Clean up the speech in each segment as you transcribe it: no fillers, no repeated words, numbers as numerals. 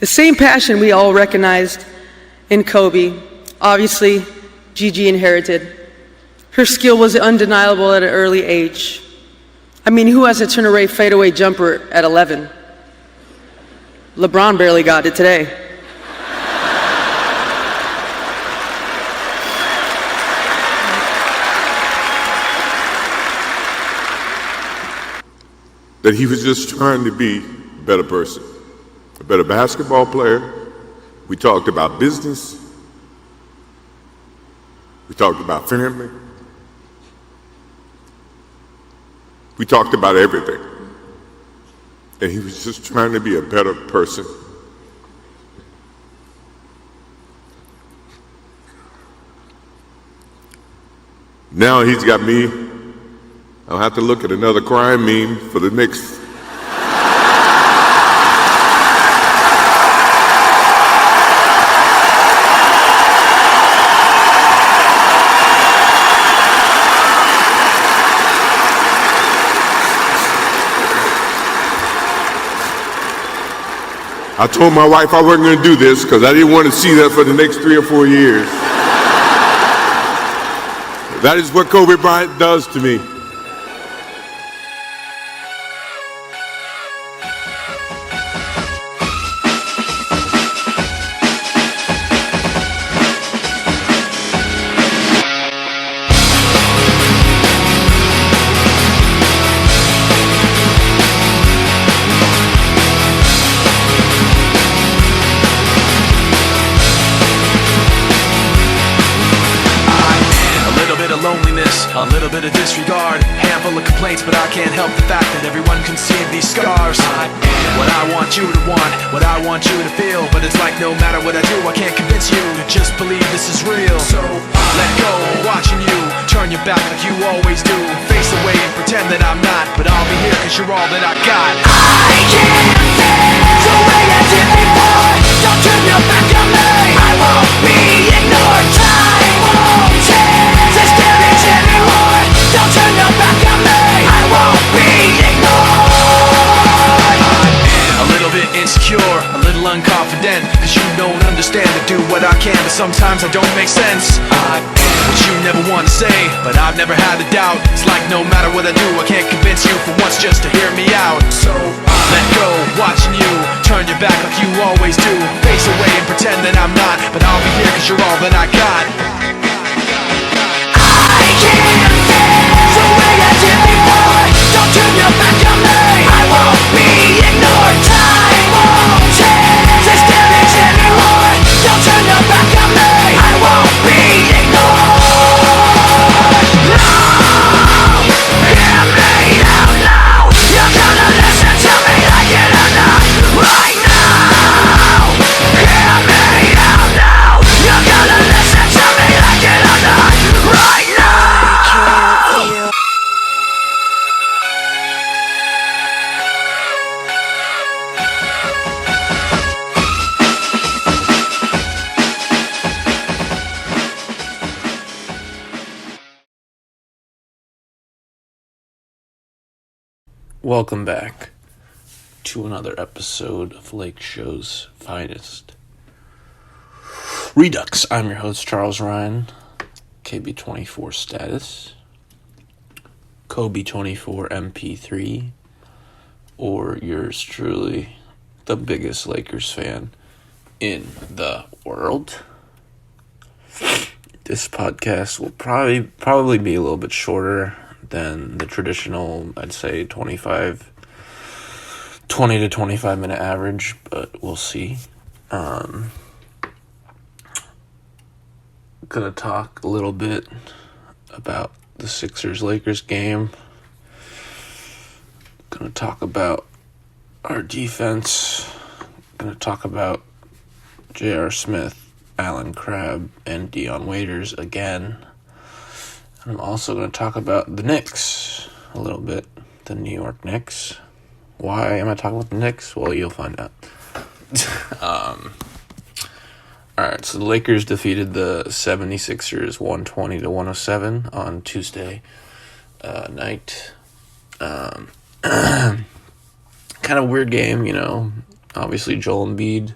The same passion we all recognized in Kobe, obviously, Gigi inherited. Her skill was undeniable at an early age. I mean, who has a turn-away fadeaway jumper at 11? LeBron barely got it today. That he was just trying to be a better person, a better basketball player. We talked about business. We talked about family. We talked about everything. And he was just trying to be a better person. Now he's got me. I'll have to look at another crime meme for the next. I told my wife I wasn't going to do this because I didn't want to see that for the next 3 or 4 years. That is what Kobe Bryant does to me. A little bit of disregard, handful of complaints, but I can't help the fact that everyone can see these scars. I am what I want you to want, what I want you to feel, but it's like no matter what I do, I can't convince you to just believe this is real. So let go, watching you turn your back like you always do, face away and pretend that I'm not, but I'll be here cause you're all that I got. I can't feel the way I did before. Don't turn your back on me, I won't be ignored. Time won't change this damage anymore. Don't turn your back on me, I won't be ignored. I'm a little bit insecure, a little unconfident, cause you don't understand to do what I can, but sometimes I don't make sense. I am what you never want to say, but I've never had a doubt. It's like no matter what I do, I can't convince you for once just to hear me out. So let go, watching you turn your back like you always do, face away and pretend that I'm not, but I'll be here cause you're all that I got. I can't feel the way I did before. Don't turn your back on me, I won't be ignored. Time won't change this damage anymore. Don't turn your back on me, I won't be ignored. No, hear me out now. You're gonna listen to me like it or not. Right now, hear me out now. You're gonna listen to me like it or not. Right now. Welcome back to another episode of Lakeshow's finest. Redux. I'm your host, Charles Ryan, KB24 status, Kobe24 MP3, or yours truly, the biggest Lakers fan in the world. This podcast will probably be a little bit shorter than the traditional, I'd say 20 to 25 minute average, but we'll see. Gonna talk a little bit about the Sixers-Lakers game. Gonna talk about our defense. Gonna talk about J.R. Smith, Alan Crabb, and Dion Waiters again. I'm also going to talk about the Knicks a little bit, the New York Knicks. Why am I talking about the Knicks? Well, you'll find out. Alright, so the Lakers defeated the 76ers 120-107 on Tuesday night. Kind of weird game, you know. Obviously, Joel Embiid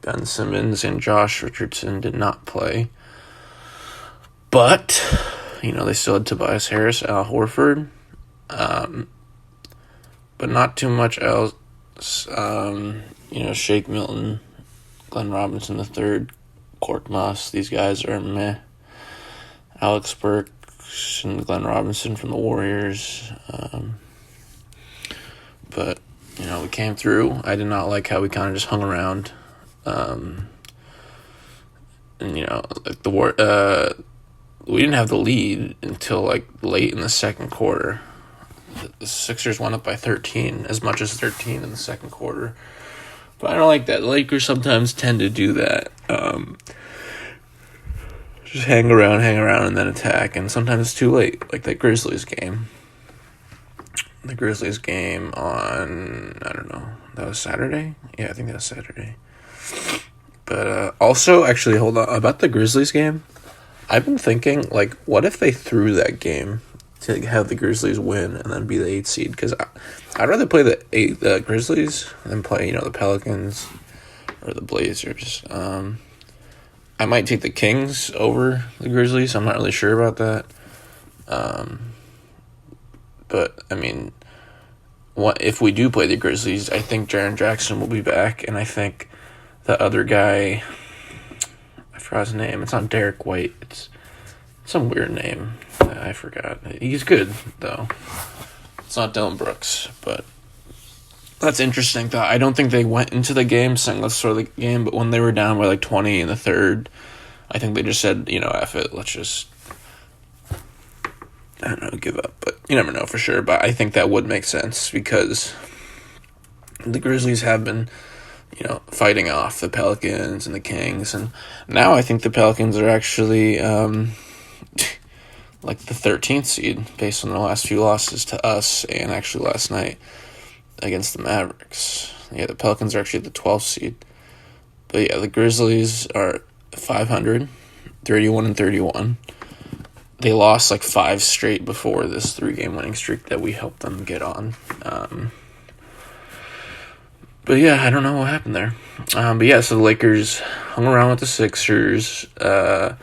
Ben Simmons and Josh Richardson did not play. But, they still had Tobias Harris, Al Horford, but not too much else. Shake Milton, Glenn Robinson III, Cork Moss, these guys are meh. Alex Burks and Glenn Robinson from the Warriors. But, we came through. I did not like how we kind of just hung around. We didn't have the lead until, late in the second quarter. The Sixers went up by 13, as much as 13 in the second quarter. But I don't like that. The Lakers sometimes tend to do that. Just hang around, and then attack. And sometimes it's too late, like that Grizzlies game. The Grizzlies game on, I don't know, that was Saturday? Yeah, I think that was Saturday. But also, actually, hold on, about the Grizzlies game, I've been thinking, what if they threw that game to have the Grizzlies win and then be the 8th seed? Because I'd rather play the Grizzlies than play, the Pelicans or the Blazers. I might take the Kings over the Grizzlies. I'm not really sure about that. But, what if we do play the Grizzlies, I think Jaren Jackson will be back, and I think the other guy, I forgot his name. It's not Derek White. It's some weird name. I forgot. He's good, though. It's not Dylan Brooks, but that's interesting. I don't think they went into the game saying, let's throw the game, but when they were down by 20 in the third, I think they just said, F it, let's just, I don't know, give up. But you never know for sure, but I think that would make sense because the Grizzlies have been, fighting off the Pelicans and the Kings, and now I think the Pelicans are actually the 13th seed based on their last few losses to us and actually last night against the Mavericks. Yeah, the Pelicans are actually the 12th seed. But yeah, the Grizzlies are 500, 31-31. They lost 5 straight before this 3-game winning streak that we helped them get on. But yeah, I don't know what happened there. But yeah, so the Lakers hung around with the Sixers. There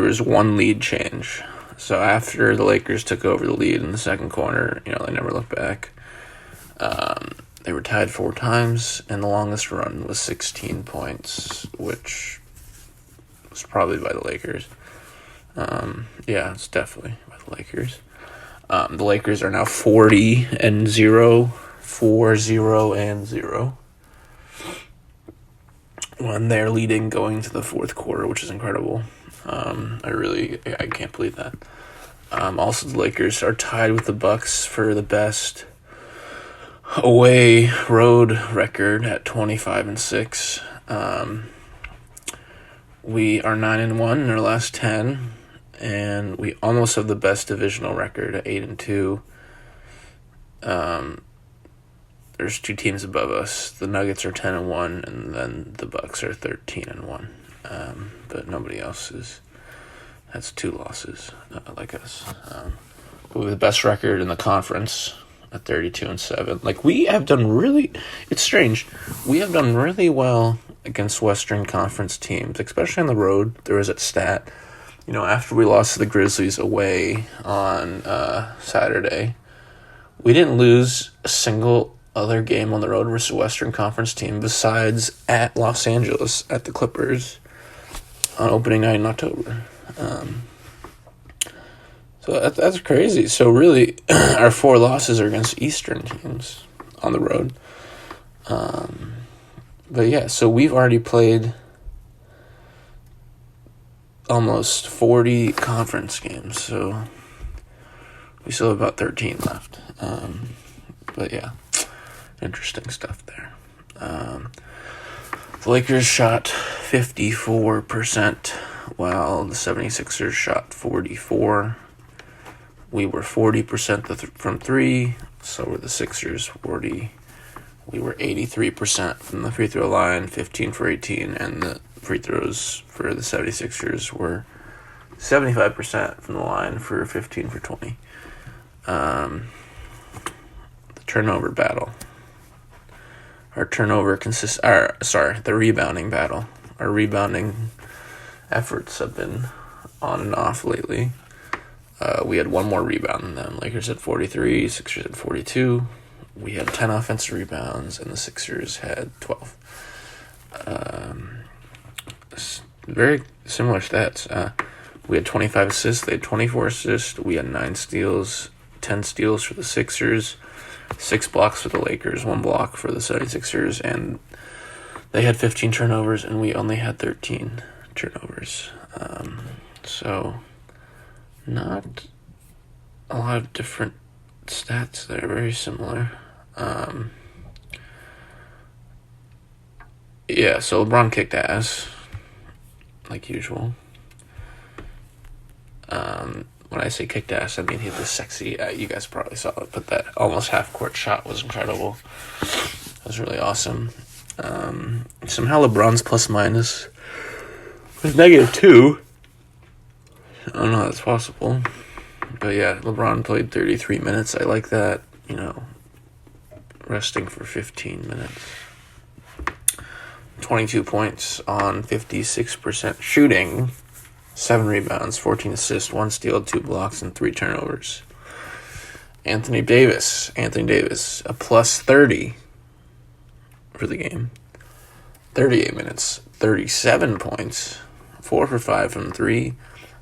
was one lead change. So after the Lakers took over the lead in the second quarter, they never looked back. They were tied 4 times, and the longest run was 16 points, which was probably by the Lakers. Yeah, it's definitely by the Lakers. The Lakers are now 40-0. 4-0-0 when they're leading going to the fourth quarter, which is incredible. I can't believe that. Also, the Lakers are tied with the Bucks for the best away road record at 25-6. We are 9-1 in our last 10, and we almost have the best divisional record at 8-2. There's 2 teams above us. The Nuggets are 10-1, and then the Bucks are 13-1. But nobody else has 2 losses like us. We have the best record in the conference at 32-7. We have done really. It's strange. We have done really well against Western Conference teams, especially on the road. There was that stat. After we lost to the Grizzlies away on Saturday, we didn't lose a single other game on the road versus a Western Conference team besides at Los Angeles at the Clippers on opening night in October. So that's crazy. So really, our 4 losses are against Eastern teams on the road. But yeah, so we've already played almost 40 conference games, so we still have about 13 left. But yeah, interesting stuff there. The Lakers shot 54%, while the 76ers shot 44%. We were 40% from 3, so were the Sixers 40%. We were 83% from the free throw line, 15 for 18, and the free throws for the 76ers were 75% from the line for 15 for 20. The turnover battle. the rebounding battle. Our rebounding efforts have been on and off lately. We had one more rebound than them. Lakers had 43, Sixers had 42. We had 10 offensive rebounds, and the Sixers had 12. Very similar stats. We had 25 assists. They had 24 assists. We had 9 steals, 10 steals for the Sixers, 6 blocks for the Lakers, 1 block for the 76ers, and they had 15 turnovers, and we only had 13 turnovers. So, not a lot of different stats there. Very similar. Yeah, so LeBron kicked ass, like usual. When I say kicked ass, I mean he had this sexy, you guys probably saw it, but that almost half-court shot was incredible. It was really awesome. Somehow LeBron's plus-minus was -2. I don't know how that's possible. But yeah, LeBron played 33 minutes. I like that, resting for 15 minutes. 22 points on 56% shooting, 7 rebounds, 14 assists, 1 steal, 2 blocks, and 3 turnovers. Anthony Davis, a plus 30 for the game. 38 minutes, 37 points, 4 for 5 from 3,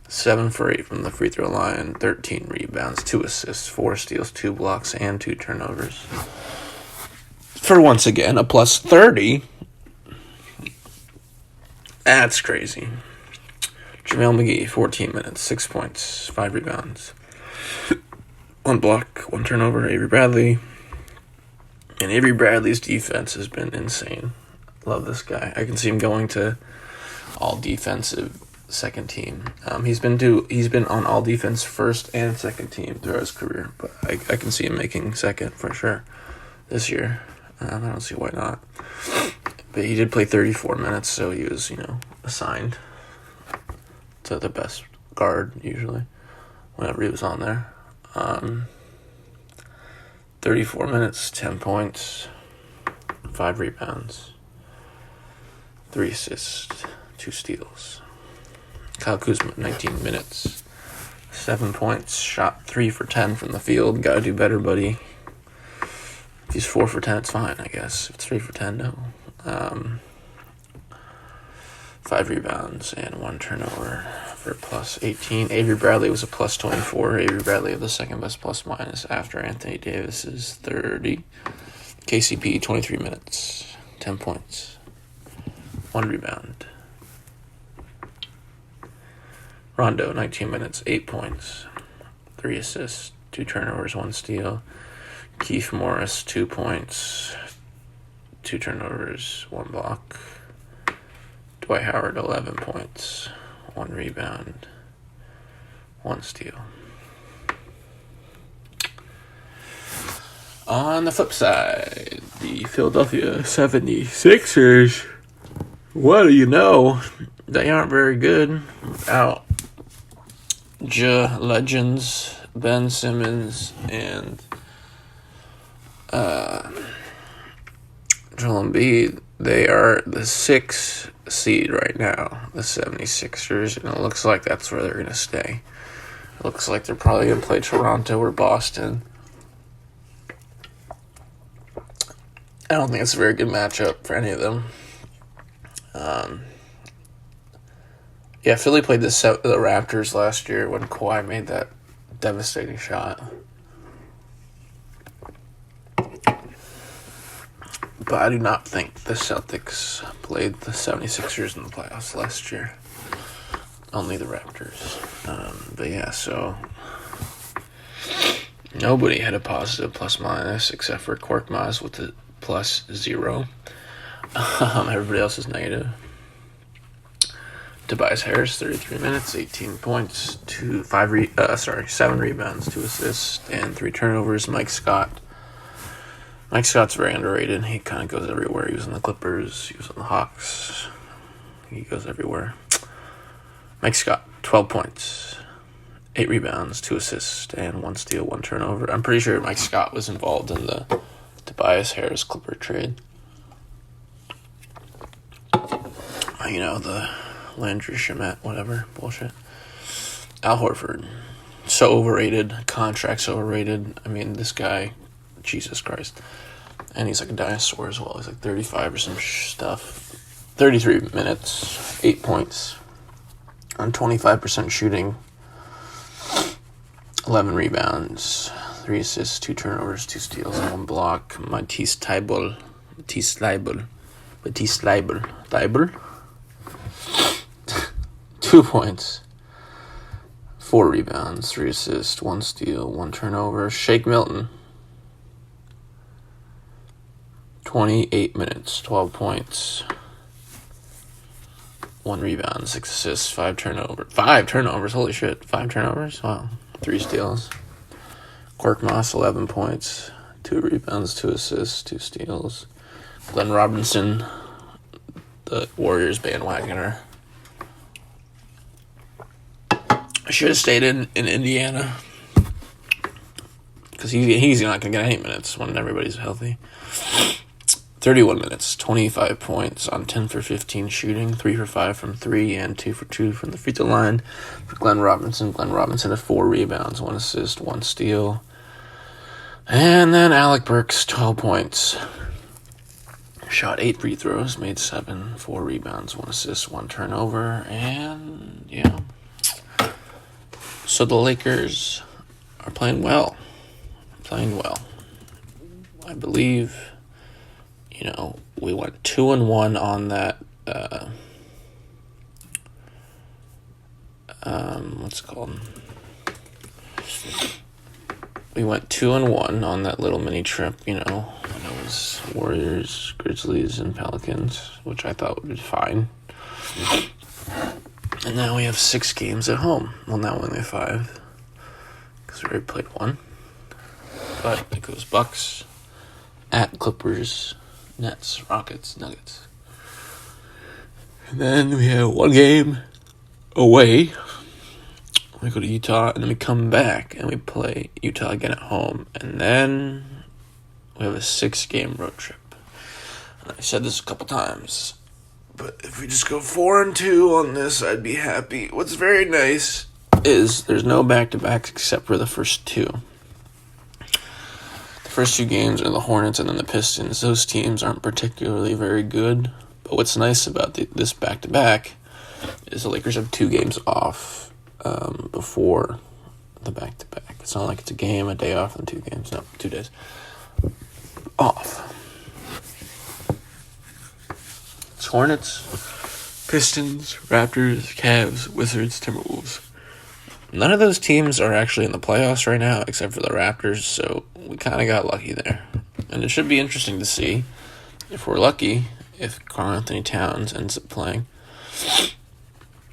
7 for 8 from the free throw line, 13 rebounds, 2 assists, 4 steals, 2 blocks, and 2 turnovers. For once again, a plus 30. That's crazy. JaVale McGee, 14 minutes, 6 points, 5 rebounds, 1 block, 1 turnover. Avery Bradley. And Avery Bradley's defense has been insane. Love this guy. I can see him going to all defensive second team. He's been on all defense first and second team throughout his career, but I can see him making second for sure this year. I don't see why not. But he did play 34 minutes, so he was, assigned to the best guard usually whenever he was on there. 34 minutes, 10 points, 5 rebounds, 3 assists, 2 steals. Kyle Kuzma, 19 minutes, 7 points, shot 3 for 10 from the field. Gotta do better, buddy. If he's 4 for 10, it's fine, I guess. If it's 3 for 10, no. 5 rebounds and 1 turnover for plus 18. Avery Bradley was a plus 24. Avery Bradley had the second best plus minus after Anthony Davis's 30. KCP, 23 minutes, 10 points, 1 rebound. Rondo, 19 minutes, 8 points, 3 assists, 2 turnovers, 1 steal. Keith Morris, 2 points, 2 turnovers, 1 block. Dwight Howard, 11 points, 1 rebound, 1 steal. On the flip side, the Philadelphia 76ers, what do you know? They aren't very good without legends Ben Simmons and Joel Embiid. They are the 6th seed right now, the 76ers, and it looks like that's where they're going to stay. It looks like they're probably going to play Toronto or Boston. I don't think it's a very good matchup for any of them. Yeah, Philly played the Raptors last year when Kawhi made that devastating shot. But I do not think the Celtics played the 76ers in the playoffs last year. Only the Raptors. But yeah, so nobody had a positive plus-minus except for Korkmaz with the +0. Everybody else is negative. Tobias Harris, 33 minutes, 18 points, 7 rebounds, 2 assists, and 3 turnovers. Mike Scott's very underrated. He kind of goes everywhere. He was on the Clippers. He was on the Hawks. He goes everywhere. Mike Scott, 12 points, 8 rebounds, 2 assists, and 1 steal, 1 turnover. I'm pretty sure Mike Scott was involved in the Tobias Harris Clipper trade. the Landry Shamet, whatever, bullshit. Al Horford. So overrated. Contract's overrated. I mean, this guy, Jesus Christ. And he's like a dinosaur as well. He's like 35 or some stuff. 33 minutes, 8 points. On 25% shooting. 11 rebounds. 3 assists, 2 turnovers, 2 steals, and 1 block. Matisse Thybulle. 2 points. 4 rebounds, 3 assists, 1 steal, 1 turnover. Shake Milton. 28 minutes, 12 points. 1 rebound, 6 assists, 5 turnovers. 5 turnovers, holy shit. 5 turnovers? Wow. 3 steals. Korkmaz, 11 points. 2 rebounds, 2 assists, 2 steals. Glenn Robinson, the Warriors bandwagoner. I should have stayed in Indiana. Because he's not going to get any minutes when everybody's healthy. 31 minutes, 25 points on 10 for 15 shooting, 3 for 5 from 3, and 2 for 2 from the free throw line for Glenn Robinson. Glenn Robinson had 4 rebounds, 1 assist, 1 steal. And then Alec Burks, 12 points. Shot 8 free throws, made 7, 4 rebounds, 1 assist, 1 turnover, and yeah. So the Lakers are playing well. I believe, we went 2-1 on that, what's it called? We went 2-1 on that little mini trip, when it was Warriors, Grizzlies, and Pelicans, which I thought would be fine. And now we have 6 games at home. Well, now only 5, because we already played 1. But it goes Bucks, at Clippers, Nets, Rockets, Nuggets. And then we have 1 game away. We go to Utah, and then we come back, and we play Utah again at home. And then we have a 6-game road trip. And I said this a couple times, but if we just go 4-2 on this, I'd be happy. What's very nice is there's no back-to-backs except for the first 2. The first 2 games are the Hornets and then the Pistons. Those teams aren't particularly very good. But what's nice about this back-to-back is the Lakers have 2 games off before the back-to-back. It's not like it's a game, a day off, and 2 games. No, 2 days off. It's Hornets, Pistons, Raptors, Cavs, Wizards, Timberwolves. None of those teams are actually in the playoffs right now, except for the Raptors, so we kind of got lucky there. And it should be interesting to see, if we're lucky, if Karl-Anthony Towns ends up playing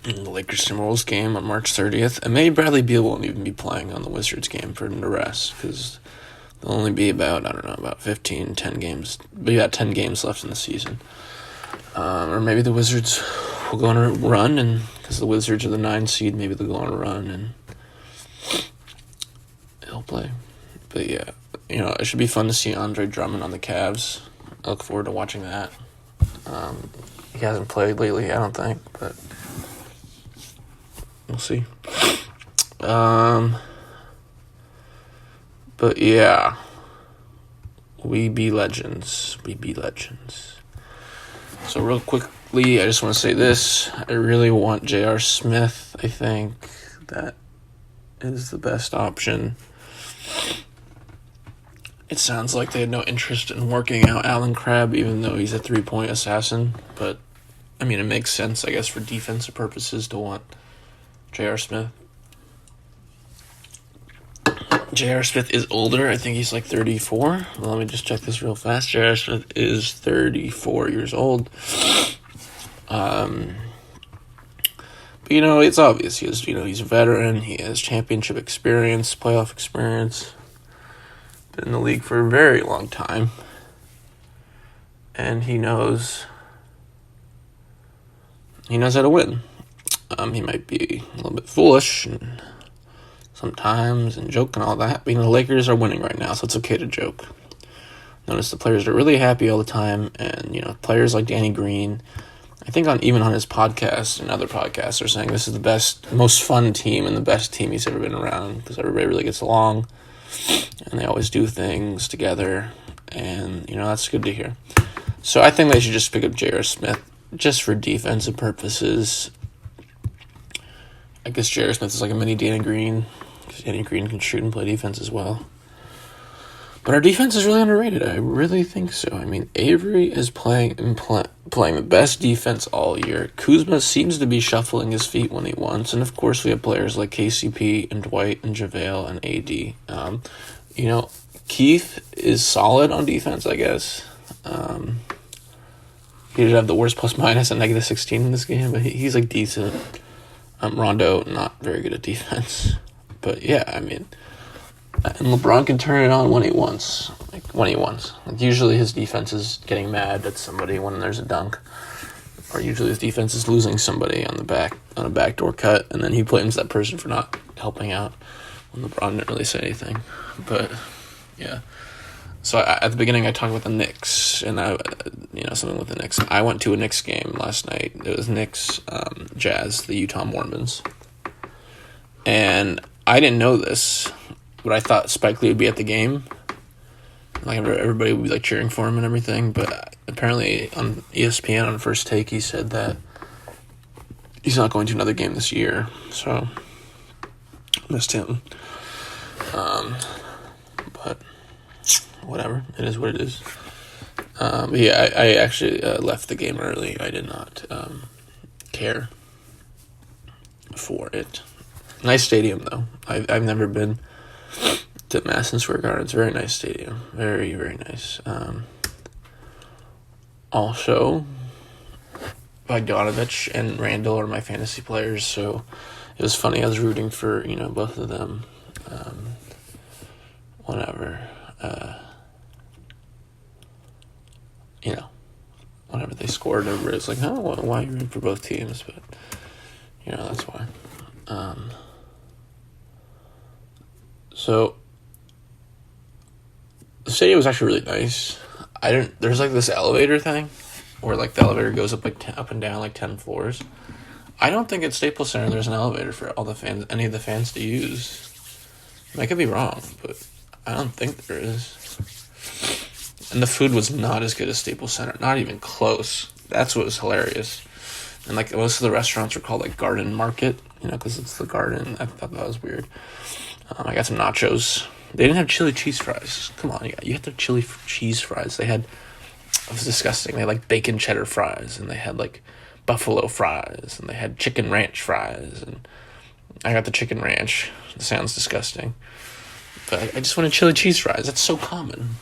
in the Lakers-Timberwolves game on March 30th. And maybe Bradley Beal won't even be playing on the Wizards game for him to rest, because there'll only be about 10 games. We got 10 games left in the season. Or maybe the Wizards will go on a run, and because the Wizards are the 9 seed, maybe they'll go on a run and he'll play. But yeah, it should be fun to see Andre Drummond on the Cavs. I look forward to watching that. He hasn't played lately, I don't think, but we'll see. But yeah, we be legends. So real quickly, I just want to say this. I really want J.R. Smith. I think that is the best option. It sounds like they had no interest in working out Allen Crabbe, even though he's a 3-point assassin. But, it makes sense, I guess, for defensive purposes to want J.R. Smith. J.R. Smith is older. I think he's like 34. Well, let me just check this real fast. J.R. Smith is 34 years old. But, it's obvious. He's a veteran. He has championship experience, playoff experience. Been in the league for a very long time. And he knows how to win. He might be a little bit foolish and sometimes and joke and all that. But, the Lakers are winning right now, so it's okay to joke. Notice the players are really happy all the time. And, players like Danny Green I think even on his podcast and other podcasts are saying this is the best, most fun team and the best team he's ever been around because everybody really gets along and they always do things together, and that's good to hear. So I think they should just pick up J.R. Smith just for defensive purposes. I guess J.R. Smith is like a mini Danny Green because Danny Green can shoot and play defense as well. But our defense is really underrated. I really think so. I mean, Avery is playing the best defense all year. Kuzma seems to be shuffling his feet when he wants. And, of course, we have players like KCP and Dwight and JaVale and AD. Keith is solid on defense, I guess. He did have the worst plus-minus at -16 in this game, but he's, decent. Rondo, not very good at defense. But, yeah, I mean... And LeBron can turn it on when he wants. Usually his defense is getting mad at somebody when there's a dunk. Or usually his defense is losing somebody on a backdoor cut, and then he blames that person for not helping out when LeBron didn't really say anything. But, yeah. So at the beginning I talked about the Knicks, and something with the Knicks. I went to a Knicks game last night. It was Knicks Jazz, the Utah Mormons. And I didn't know this, but I thought Spike Lee would be at the game. Everybody would be cheering for him and everything. But apparently on ESPN on First Take, he said that he's not going to another game this year. So missed him. But whatever, it is what it is. I actually left the game early. I did not care for it. Nice stadium though. I've never been to Madison Square Garden. It's a very nice stadium. Very, very nice. Also, Bogdanovich and Randall are my fantasy players, so it was funny. I was rooting for, both of them. Whenever they scored, everybody was like, oh, why are you rooting for both teams? But, that's why. So the stadium was actually really nice. There's this elevator thing where the elevator goes up up and down 10 floors. I don't think at Staples Center there's an elevator for all the fans, any of the fans to use. I could be wrong, but I don't think there is. And the food was not as good as Staples Center, not even close. That's what was hilarious. And most of the restaurants were called Garden Market, because it's the garden. I thought that was weird. I got some nachos. They didn't have chili cheese fries. Come on, you have to have chili cheese fries. It was disgusting. They had bacon cheddar fries, and they had buffalo fries, and they had chicken ranch fries. And I got the chicken ranch. It sounds disgusting, but I just wanted chili cheese fries. That's so common.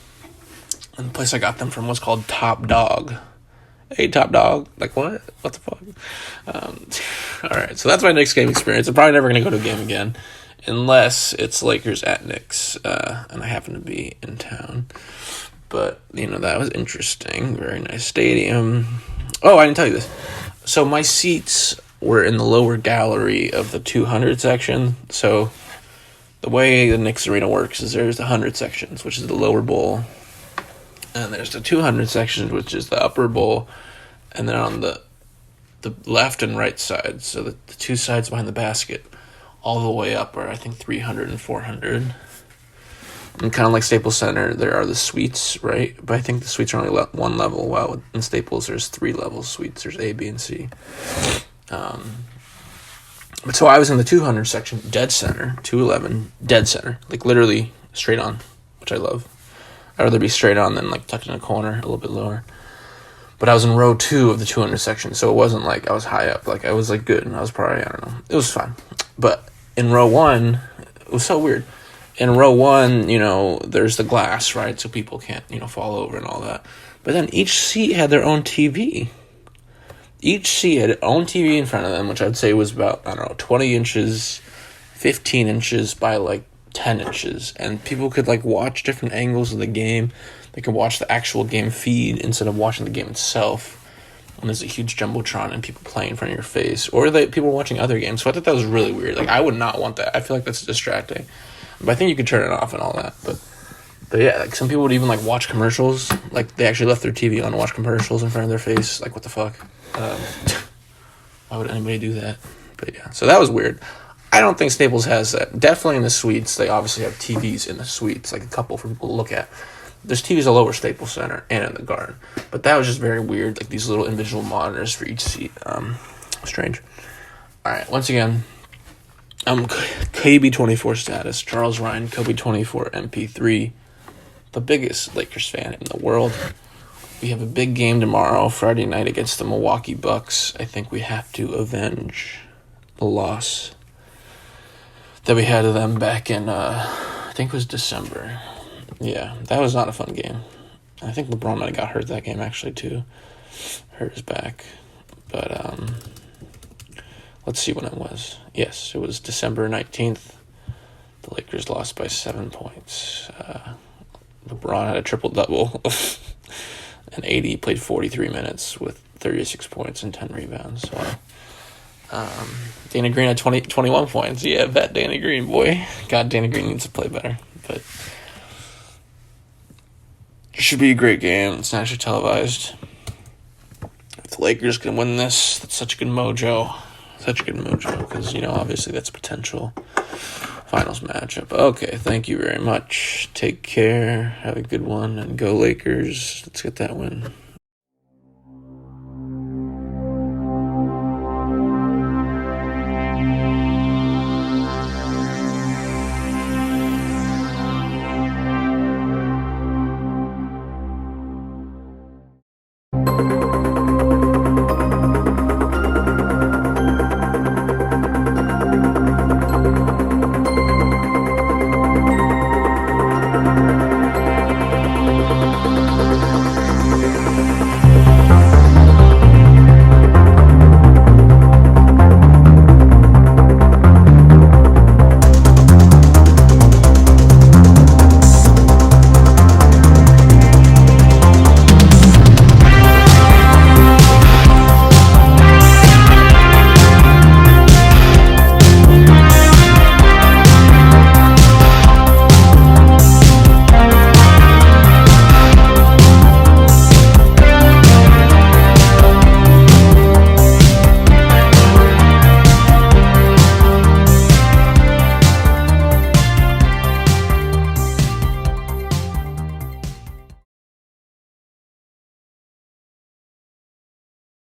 And the place I got them from was called Top Dog. Hey, Top Dog. What? What the fuck? All right, so that's my Knicks game experience. I'm probably never going to go to a game again unless it's Lakers at Knicks, and I happen to be in town. But, that was interesting. Very nice stadium. Oh, I didn't tell you this. So my seats were in the lower gallery of the 200 section. So the way the Knicks Arena works is there's the 100 sections, which is the lower bowl. And there's the 200 sections, which is the upper bowl. And then on the left and right side, so the two sides behind the basket, all the way up are, I think, 300 and 400. And kind of like Staples Center, there are the suites, right? But I think the suites are only one level, while in Staples there's 3 level suites. There's A, B, and C. But so I was in the 200 section, dead center, 211, dead center. Literally straight on, which I love. I'd rather be straight on than tucked in a corner, a little bit lower. But I was in row 2 of the 200 section, so it wasn't I was high up. I was good, and I was probably, I don't know. It was fun. But in row 1, it was so weird. In row 1, there's the glass, right? So people can't, fall over and all that. But then each seat had their own TV. Each seat had its own TV in front of them, which I'd say was about, 20 inches, 15 inches by 10 inches. And people could watch different angles of the game. They could watch the actual game feed instead of watching the game itself. And there's a huge jumbotron and people playing in front of your face. Or people watching other games. So I thought that was really weird. I would not want that. I feel like that's distracting. But I think you could turn it off and all that. But But yeah, like some people would even like watch commercials. Like they actually left their TV on and watch commercials in front of their face. Like what the fuck? Why would anybody do that? But yeah, so that was weird. I don't think Staples has that. Definitely in the suites, they obviously have TVs in the suites, like a couple for people to look at. There's TVs all over Staples Center and in the Garden. But that was just very weird, like these little individual monitors for each seat. Strange. All right, once again, KB24 status, Charles Ryan, Kobe24 MP3, the biggest Lakers fan in the world. We have a big game tomorrow, Friday night, against the Milwaukee Bucks. I think we have to avenge the loss that we had to them back in, I think it was December. Yeah, that was not a fun game. I think LeBron might have got hurt that game, actually, too. Hurt his back. But, let's see when it was. Yes, it was December 19th. The Lakers lost by 7 points. LeBron had a triple-double. And AD played 43 minutes with 36 points and 10 rebounds. So, Danny Green had 21 points. Yeah, bet Danny Green, boy. God, Danny Green needs to play better. But it should be a great game. It's nationally televised. If the Lakers can win this, that's such a good mojo. Such a good mojo. Because, obviously that's a potential finals matchup. Okay, thank you very much. Take care. Have a good one. And go Lakers. Let's get that win.